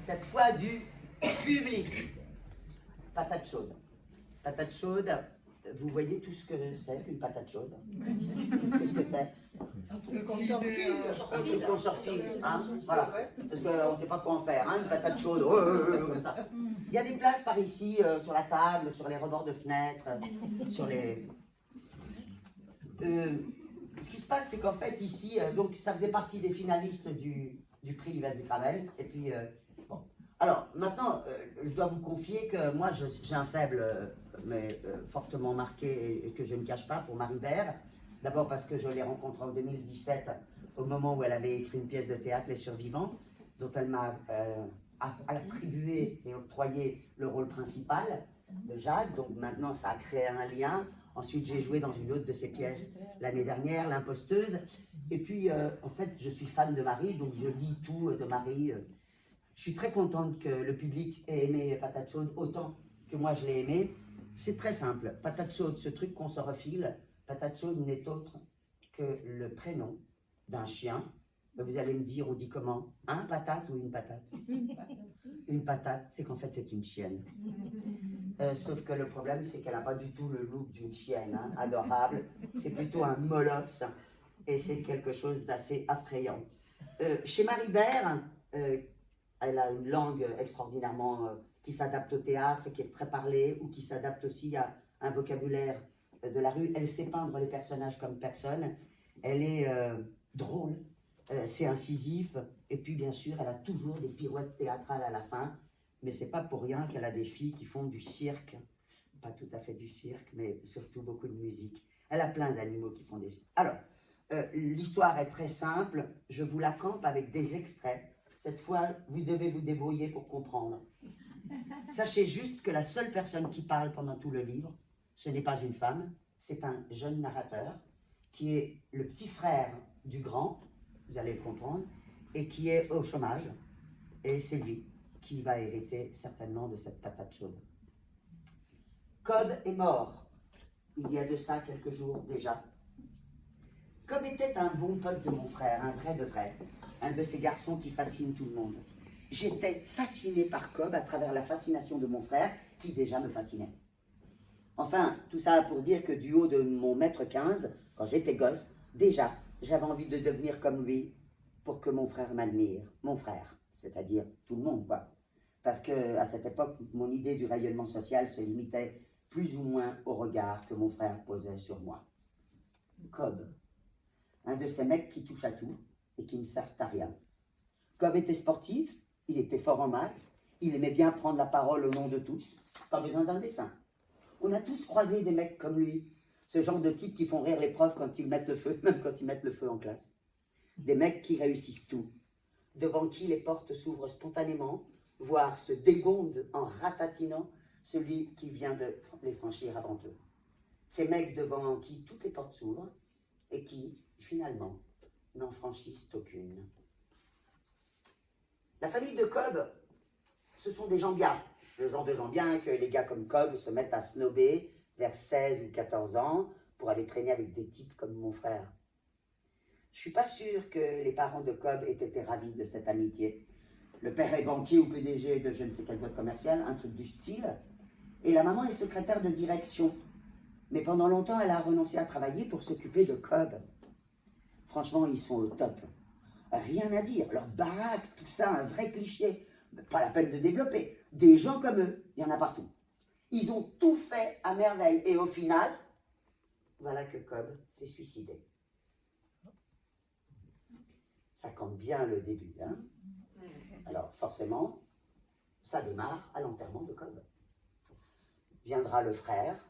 cette fois du public. Patate chaude. Patate chaude, vous voyez tout ce que c'est qu'une patate chaude? Qu'est-ce que c'est? Un truc qu'on surfile, hein? Voilà. Parce qu'on ne sait pas quoi en faire, hein? Une patate chaude, comme ça. Il y a des places par ici, sur la table, sur les rebords de fenêtres, sur les... ce qui se passe, c'est qu'en fait, ici, donc ça faisait partie des finalistes du prix Yvette Zikramel. Et puis, bon. Alors, maintenant, je dois vous confier que moi, j'ai un faible, mais fortement marqué, et que je ne cache pas, pour Marie Bert. D'abord parce que je l'ai rencontrée en 2017, au moment où elle avait écrit une pièce de théâtre, Les Survivants, dont elle m'a attribué et octroyé le rôle principal de Jacques. Donc maintenant, ça a créé un lien. Ensuite, j'ai joué dans une autre de ses pièces l'année dernière, L'Imposteuse. Et puis, en fait, je suis fan de Marie, donc je dis tout de Marie. Je suis très contente que le public ait aimé Patate Chaude autant que moi je l'ai aimé. C'est très simple. Patate Chaude, ce truc qu'on se refile, Patate Chaude n'est autre que le prénom d'un chien. Vous allez me dire, on dit comment? Un patate ou une patate? Une patate, c'est qu'en fait c'est une chienne. Sauf que le problème, c'est qu'elle n'a pas du tout le look d'une chienne, hein, adorable. C'est plutôt un molosse et c'est quelque chose d'assez effrayant. Chez Marie Bert, elle a une langue extraordinairement qui s'adapte au théâtre, qui est très parlée, ou qui s'adapte aussi à un vocabulaire de la rue. Elle sait peindre les personnages comme personne. Elle est drôle, c'est incisif, et puis bien sûr, elle a toujours des pirouettes théâtrales à la fin, mais c'est pas pour rien qu'elle a des filles qui font du cirque, pas tout à fait du cirque, mais surtout beaucoup de musique. Elle a plein d'animaux qui font des cirques. Alors, l'histoire est très simple, je vous la campe avec des extraits. Cette fois, vous devez vous débrouiller pour comprendre. Sachez juste que la seule personne qui parle pendant tout le livre, ce n'est pas une femme, c'est un jeune narrateur qui est le petit frère du grand, vous allez le comprendre, et qui est au chômage. Et c'est lui qui va hériter certainement de cette patate chaude. Cobb est mort, il y a de ça quelques jours déjà. Cobb était un bon pote de mon frère, un vrai de vrai, un de ces garçons qui fascinent tout le monde. J'étais fasciné par Cobb à travers la fascination de mon frère, qui déjà me fascinait. Enfin, tout ça pour dire que du haut de mon mètre 15, quand j'étais gosse, déjà, j'avais envie de devenir comme lui pour que mon frère m'admire. Mon frère, c'est-à-dire tout le monde, quoi. Parce qu'à cette époque, mon idée du rayonnement social se limitait plus ou moins au regard que mon frère posait sur moi. Cobb, un de ces mecs qui touchent à tout et qui ne servent à rien. Cobb était sportif, il était fort en maths, il aimait bien prendre la parole au nom de tous, pas besoin d'un dessin. On a tous croisé des mecs comme lui, ce genre de types qui font rire les profs quand ils mettent le feu, même quand ils mettent le feu en classe. Des mecs qui réussissent tout, devant qui les portes s'ouvrent spontanément, voire se dégondent en ratatinant celui qui vient de les franchir avant eux. Ces mecs devant qui toutes les portes s'ouvrent et qui, finalement, n'en franchissent aucune. La famille de Cobb, ce sont des gens bien. Le genre de gens bien que les gars comme Cobb se mettent à snober vers 16 ou 14 ans pour aller traîner avec des types comme mon frère. Je suis pas sûr que les parents de Cobb aient été ravis de cette amitié. Le père est banquier ou PDG de je ne sais quelle boîte commerciale, un truc du style. Et la maman est secrétaire de direction. Mais pendant longtemps, elle a renoncé à travailler pour s'occuper de Cobb. Franchement, ils sont au top. Rien à dire. Leur baraque, tout ça, un vrai cliché. Pas la peine de développer. Des gens comme eux, il y en a partout. Ils ont tout fait à merveille. Et au final, voilà que Cobb s'est suicidé. Ça compte bien le début, hein? Alors, forcément, ça démarre à l'enterrement de Cobb. Viendra le frère,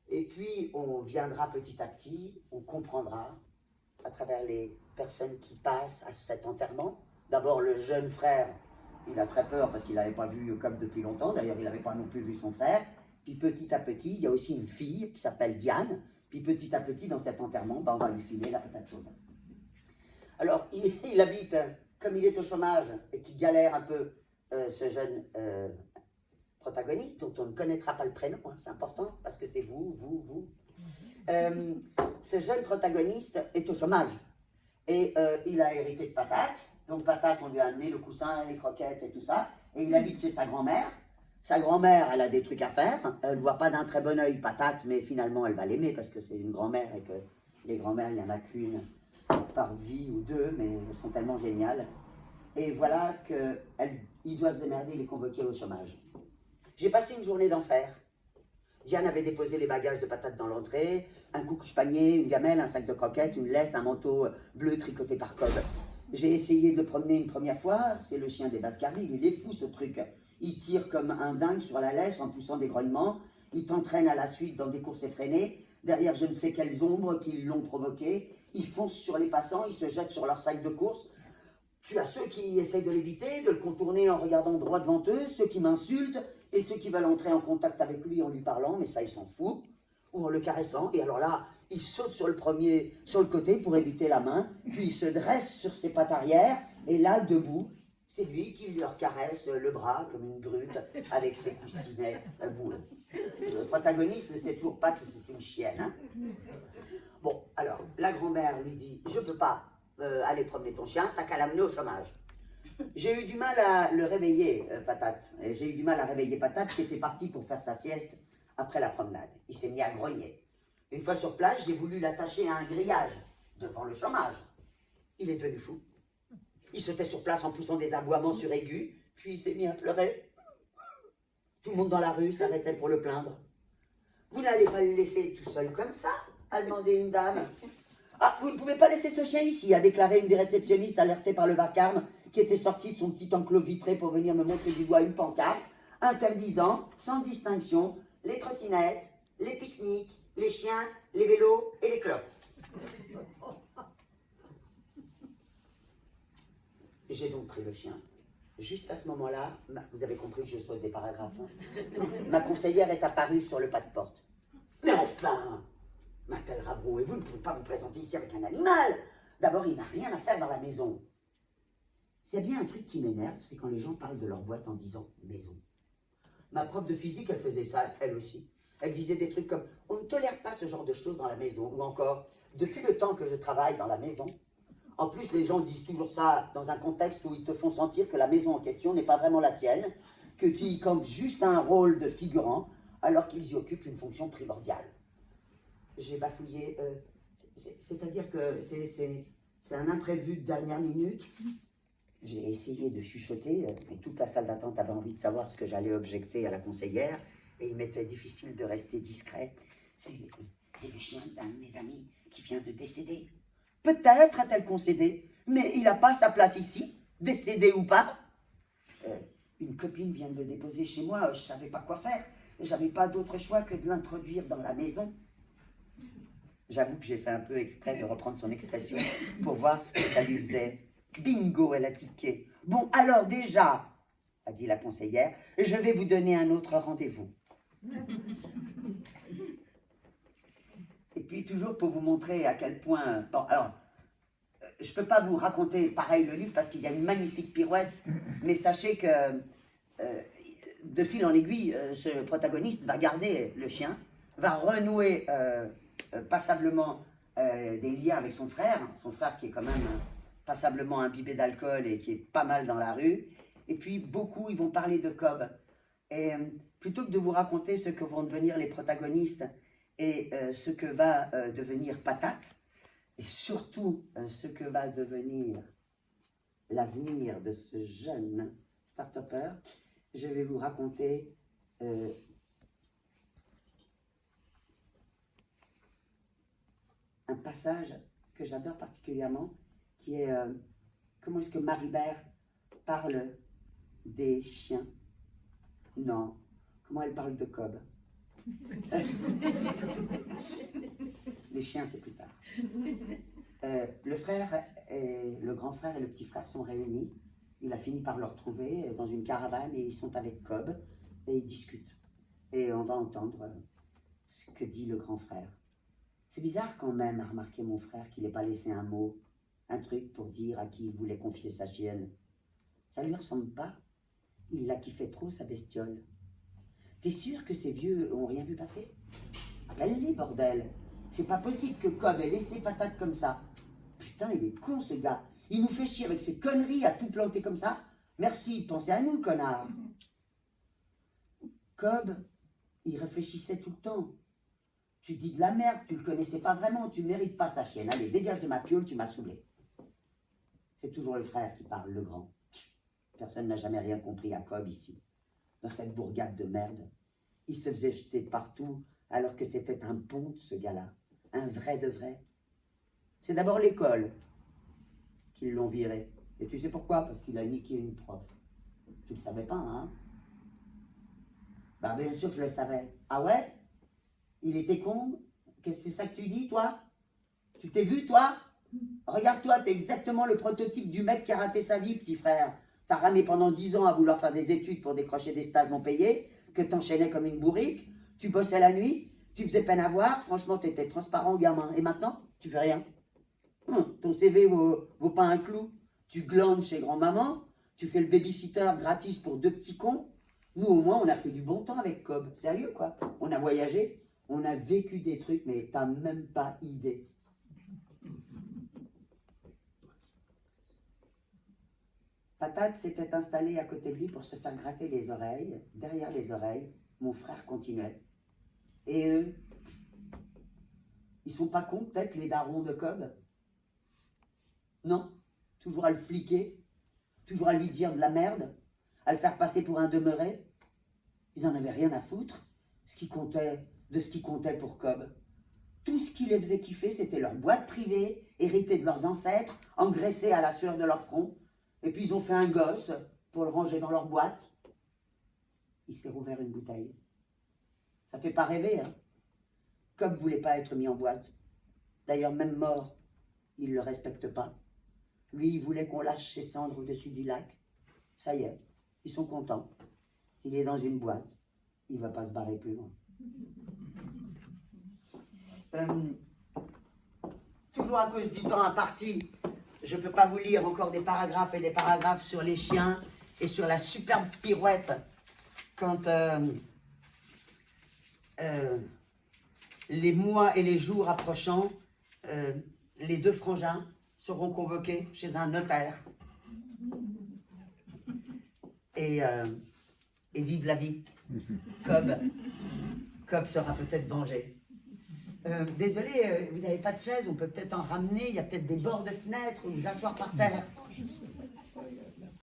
et puis on viendra petit à petit, on comprendra à travers les personnes qui passent à cet enterrement. D'abord, le jeune frère, il a très peur parce qu'il n'avait pas vu Cobb depuis longtemps, d'ailleurs il n'avait pas non plus vu son frère. Puis petit à petit, il y a aussi une fille qui s'appelle Diane, puis petit à petit, dans cet enterrement, on va lui filer la patate chaude. Alors, il habite, comme il est au chômage et qu'il galère un peu, ce jeune protagoniste, dont on ne connaîtra pas le prénom, hein, c'est important, parce que c'est vous. Ce jeune protagoniste est au chômage. Et il a hérité de patates, Donc Patate, on lui a amené le coussin, les croquettes et tout ça. Et il habite chez sa grand-mère. Sa grand-mère, elle a des trucs à faire. Elle ne voit pas d'un très bon œil Patate, mais finalement, elle va l'aimer parce que c'est une grand-mère et que les grand-mères, il n'y en a qu'une par vie ou deux, mais elles sont tellement géniales. Et voilà qu'il doit se démerder, il est convoqué au chômage. J'ai passé une journée d'enfer. Diane avait déposé les bagages de Patate dans l'entrée, un couche-panier, une gamelle, un sac de croquettes, une laisse, un manteau bleu tricoté par Cobb. J'ai essayé de le promener une première fois, c'est le chien des Baskerville, il est fou ce truc. Il tire comme un dingue sur la laisse en poussant des grognements, il t'entraîne à la suite dans des courses effrénées, derrière je ne sais quelles ombres qui l'ont provoqué, il fonce sur les passants, il se jette sur leur sac de course. Tu as ceux qui essayent de l'éviter, de le contourner en regardant droit devant eux, ceux qui m'insultent, et ceux qui veulent entrer en contact avec lui en lui parlant, mais ça ils s'en foutent, ou en le caressant, et alors là, il saute sur le côté pour éviter la main, puis il se dresse sur ses pattes arrière, et là, debout, c'est lui qui leur caresse le bras comme une brute avec ses coussinets à boules. Le protagoniste ne sait toujours pas que c'est une chienne. Hein. Bon, alors, la grand-mère lui dit, je ne peux pas aller promener ton chien, t'as qu'à l'amener au chômage. J'ai eu du mal à le réveiller, Patate. J'ai eu du mal à réveiller Patate qui était parti pour faire sa sieste après la promenade. Il s'est mis à grogner. Une fois sur place, j'ai voulu l'attacher à un grillage devant le chômage. Il est devenu fou. Il sautait sur place en poussant des aboiements sur aigus, puis il s'est mis à pleurer. Tout le monde dans la rue s'arrêtait pour le plaindre. Vous n'allez pas le laisser tout seul comme ça, a demandé une dame. Ah, vous ne pouvez pas laisser ce chien ici, a déclaré une des réceptionnistes alertée par le vacarme qui était sortie de son petit enclos vitré pour venir me montrer du doigt une pancarte interdisant, sans distinction, les trottinettes, les pique-niques, les chiens, les vélos et les clopes. J'ai donc pris le chien. Juste à ce moment-là, vous avez compris que je saute des paragraphes. Hein. Ma conseillère est apparue sur le pas de porte. Mais enfin, m'a-t-elle rabroué, vous ne pouvez pas vous présenter ici avec un animal. D'abord, il n'a rien à faire dans la maison. C'est bien un truc qui m'énerve, c'est quand les gens parlent de leur boîte en disant maison. Ma prof de physique, elle faisait ça, elle aussi. Elle disait des trucs comme on ne tolère pas ce genre de choses dans la maison, ou encore depuis le temps que je travaille dans la maison. En plus, les gens disent toujours ça dans un contexte où ils te font sentir que la maison en question n'est pas vraiment la tienne, que tu y campes juste un rôle de figurant, alors qu'ils y occupent une fonction primordiale. J'ai bafouillé, c'est-à-dire que c'est un imprévu de dernière minute. J'ai essayé de chuchoter, mais toute la salle d'attente avait envie de savoir ce que j'allais objecter à la conseillère, et il m'était difficile de rester discret. C'est le chien d'un de mes amis qui vient de décéder. Peut-être a-t-elle concédé, mais il n'a pas sa place ici, décédé ou pas. Une copine vient de le déposer chez moi, je ne savais pas quoi faire. J'avais pas d'autre choix que de l'introduire dans la maison. J'avoue que j'ai fait un peu exprès de reprendre son expression pour voir ce que ça lui faisait. Bingo, elle a tiqué. Bon, alors déjà, a dit la conseillère, je vais vous donner un autre rendez-vous. Et puis, toujours pour vous montrer à quel point... Bon, alors, je ne peux pas vous raconter pareil le livre parce qu'il y a une magnifique pirouette, mais sachez que, de fil en aiguille, ce protagoniste va garder le chien, va renouer passablement des liens avec son frère qui est quand même passablement imbibé d'alcool et qui est pas mal dans la rue, et puis beaucoup, ils vont parler de Cobb. Et plutôt que de vous raconter ce que vont devenir les protagonistes et ce que va devenir Patate, et surtout ce que va devenir l'avenir de ce jeune start-upper, je vais vous raconter un passage que j'adore particulièrement, qui est comment est-ce que Maribert parle des chiens. Non, comment elle parle de Cobb. Les chiens, c'est plus tard. Le frère, le grand frère et le petit frère sont réunis. Il a fini par le retrouver dans une caravane et ils sont avec Cobb et ils discutent. Et on va entendre ce que dit le grand frère. C'est bizarre quand même, a remarqué mon frère, qu'il n'ait pas laissé un mot, un truc pour dire à qui il voulait confier sa chienne. Ça lui ressemble pas. Il l'a kiffé trop, sa bestiole. T'es sûr que ces vieux ont rien vu passer? Appelle-les, bordel. C'est pas possible que Cobb ait laissé Patate comme ça. Putain, il est con, ce gars. Il nous fait chier avec ses conneries à tout planter comme ça. Merci, pensez à nous, connard. Cobb, il réfléchissait tout le temps. Tu dis de la merde, tu le connaissais pas vraiment, tu mérites pas sa chienne. Allez, dégage de ma piole, tu m'as saoulé. C'est toujours le frère qui parle, le grand. Personne n'a jamais rien compris à Cobb ici, dans cette bourgade de merde. Il se faisait jeter partout, alors que c'était un ponte, ce gars-là. Un vrai de vrai. C'est d'abord l'école qu'ils l'ont viré. Et tu sais pourquoi? Parce qu'il a niqué une prof. Tu le savais pas, hein? Bah bien sûr que je le savais. Ah ouais? Il était con? Qu'est-ce que c'est ça que tu dis, toi? Tu t'es vu, toi? Regarde-toi, t'es exactement le prototype du mec qui a raté sa vie, petit frère. T'as ramé pendant 10 ans à vouloir faire des études pour décrocher des stages non payés, que t'enchaînais comme une bourrique, tu bossais la nuit, tu faisais peine à voir, franchement t'étais transparent gamin. Et maintenant, tu fais rien. Ton CV vaut pas un clou. Tu glandes chez grand-maman, tu fais le babysitter gratis pour 2 petits cons. Nous, au moins, on a pris du bon temps avec Cobb. Sérieux, quoi. On a voyagé, on a vécu des trucs, mais t'as même pas idée. Patate s'était installé à côté de lui pour se faire gratter les oreilles. Derrière les oreilles, mon frère continuait. Et eux, ils sont pas cons, peut-être, les darons de Cobb? Non, toujours à le fliquer, toujours à lui dire de la merde, à le faire passer pour un demeuré. Ils en avaient rien à foutre de ce qui comptait pour Cobb. Tout ce qui les faisait kiffer, c'était leur boîte privée, héritée de leurs ancêtres, engraissée à la sueur de leur front. Et puis ils ont fait un gosse pour le ranger dans leur boîte. Il s'est rouvert une bouteille. Ça fait pas rêver, hein? Cobb voulait pas être mis en boîte. D'ailleurs, même mort, il le respecte pas. Lui, il voulait qu'on lâche ses cendres au-dessus du lac. Ça y est, ils sont contents. Il est dans une boîte. Il va pas se barrer plus loin. Toujours à cause du temps imparti, je peux pas vous lire encore des paragraphes et des paragraphes sur les chiens et sur la superbe pirouette quand les mois et les jours approchant, les 2 frangins seront convoqués chez un notaire. Et vive la vie. Cobb sera peut-être vengé. Désolé, vous n'avez pas de chaise, on peut peut-être en ramener, il y a peut-être des bords de fenêtre, ou vous asseoir par terre.